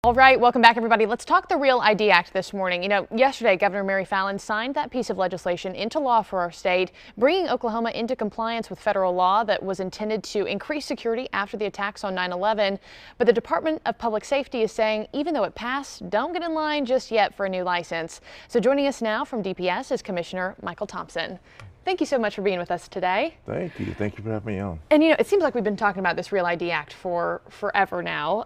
All right, welcome back, everybody. Let's talk the Real ID Act this morning. You know, yesterday, Governor Mary Fallin signed that piece of legislation into law for our state, bringing Oklahoma into compliance with federal law that was intended to increase security after the attacks on 9/11. But the Department of Public Safety is saying even though it passed, don't get in line just yet for a new license. So joining us now from DPS is Commissioner Michael Thompson. Thank you so much for being with us today. Thank you. Thank you for having me on. And you know, it seems like we've been talking about this Real ID Act for forever now.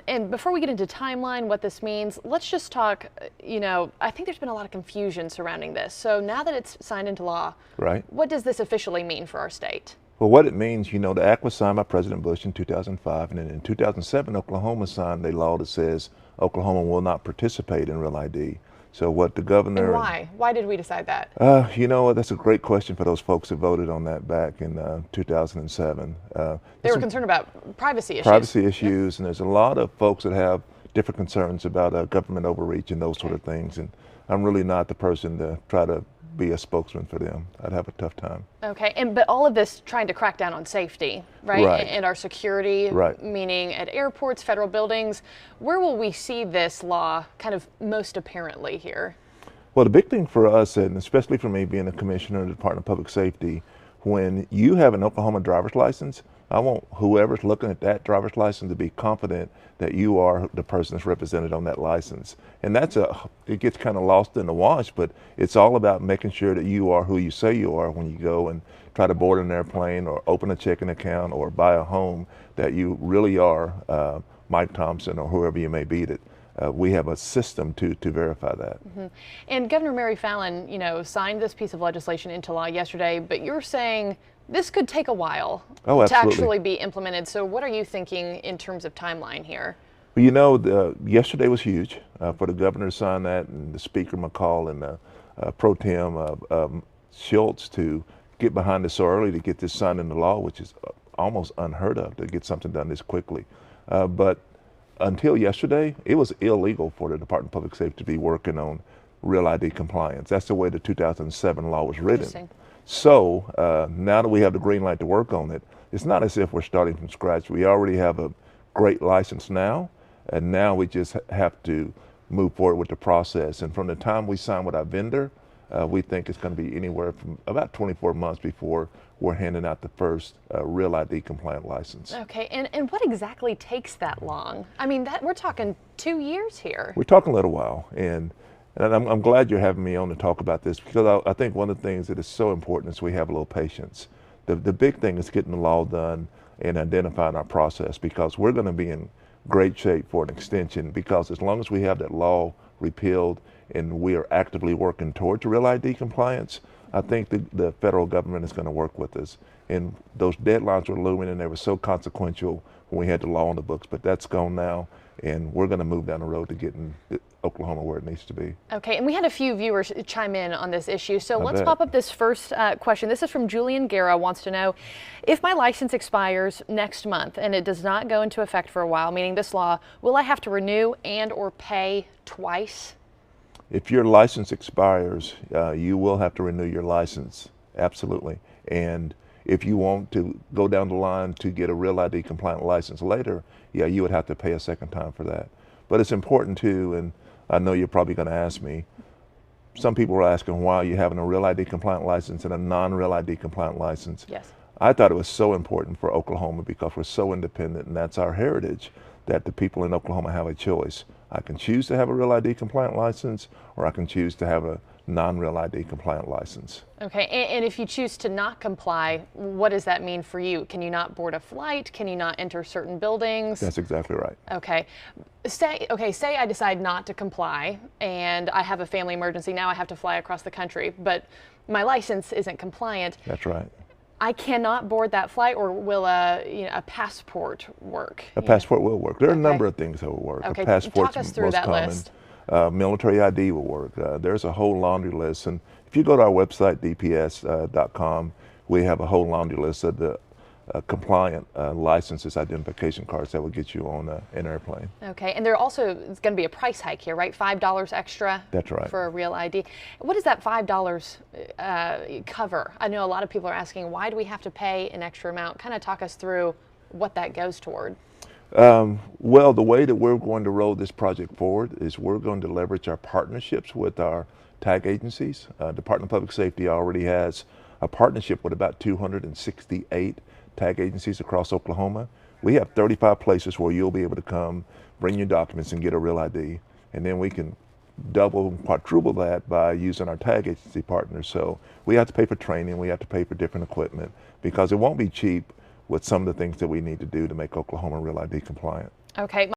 And before we get into timeline, what this means, let's just talk, you know, I think there's been a lot of confusion surrounding this. So now that it's signed into law, Right. what does this officially mean for our state? Well, what it means, you know, the act was signed by President Bush in 2005, and then in 2007, Oklahoma signed a law that says Oklahoma will not participate in Real ID. So what the governor... And why? Why did we decide that? You know, that's a great question for those folks that voted on that back in 2007. They were concerned about privacy issues. Privacy issues, and there's a lot of folks that have different concerns about government overreach and those sort of things. And I'm really not the person to try to be a spokesman for them. I'd have a tough time. Okay, but all of this trying to crack down on safety, right? Right. And our security, right. Meaning at airports, federal buildings. Where will we see this law kind of most apparently here? Well, the big thing for us, and especially for me being a commissioner of the Department of Public Safety, when you have an Oklahoma driver's license, I want whoever's looking at that driver's license to be confident that you are the person that's represented on that license. And it gets kind of lost in the wash, but it's all about making sure that you are who you say you are when you go and try to board an airplane or open a checking account or buy a home, that you really are Mike Thompson or whoever you may be. That we have a system to verify that. Mm-hmm. And Governor Mary Fallin, you know, signed this piece of legislation into law yesterday, but you're saying this could take a while to actually be implemented. So what are you thinking in terms of timeline here? Well, you know, yesterday was huge for the governor to sign that, and the Speaker McCall and the Pro Tem Schultz to get behind this so early to get this signed into law, which is almost unheard of to get something done this quickly. But until yesterday, it was illegal for the Department of Public Safety to be working on Real ID compliance. That's the way the 2007 law was written. So now that we have the green light to work on it, it's not as if we're starting from scratch. We already have a great license now, and now we just have to move forward with the process. And from the time we sign with our vendor, we think it's going to be anywhere from about 24 months before we're handing out the first Real ID compliant license. Okay, and what exactly takes that long? I mean, we're talking 2 years here. We're talking a little while, and I'm glad you're having me on to talk about this, because I think one of the things that is so important is we have a little patience. The big thing is getting the law done and identifying our process, because we're going to be in great shape for an extension, because as long as we have that law repealed and we are actively working towards Real ID compliance, I think the federal government is going to work with us. And those deadlines were looming, and they were so consequential when we had the law on the books, but that's gone now, and we're going to move down the road to getting Oklahoma where it needs to be. Okay, and we had a few viewers chime in on this issue, so let's pop up this first question. This is from Julian Guerra, wants to know, if my license expires next month and it does not go into effect for a while, meaning this law, will I have to renew and or pay twice? If your license expires, you will have to renew your license, absolutely. And if you want to go down the line to get a Real ID compliant license later, yeah, you would have to pay a second time for that. But it's important too, and I know you're probably going to ask me, some people are asking why you're having a Real ID compliant license and a non-Real ID compliant license. Yes. I thought it was so important for Oklahoma because we're so independent, and that's our heritage, that the people in Oklahoma have a choice. I can choose to have a Real ID compliant license, or I can choose to have a non-Real ID compliant license. Okay, and if you choose to not comply, what does that mean for you? Can you not board a flight? Can you not enter certain buildings? That's exactly right. Okay. Say I decide not to comply and I have a family emergency. Now I have to fly across the country, but my license isn't compliant. That's right. I cannot board that flight, or will a passport work? A passport will work. There are a number of things that will work. Okay, A passport's talk us through most that common. list. Military ID will work. There's a whole laundry list, and if you go to our website, dps.com, we have a whole laundry list of the compliant licenses, identification cards that will get you on an airplane. Okay, and there also is going to be a price hike here, right? $5 extra. That's right. For a Real ID. What does that $5 cover? I know a lot of people are asking, why do we have to pay an extra amount? Kind of talk us through what that goes toward. Well, the way that we're going to roll this project forward is we're going to leverage our partnerships with our tag agencies. Department of Public Safety already has a partnership with about 268 tag agencies across Oklahoma. We have 35 places where you'll be able to come, bring your documents, and get a real ID. And then we can double, quadruple that by using our tag agency partners. So we have to pay for training, we have to pay for different equipment because it won't be cheap with some of the things that we need to do to make Oklahoma Real ID compliant. Okay.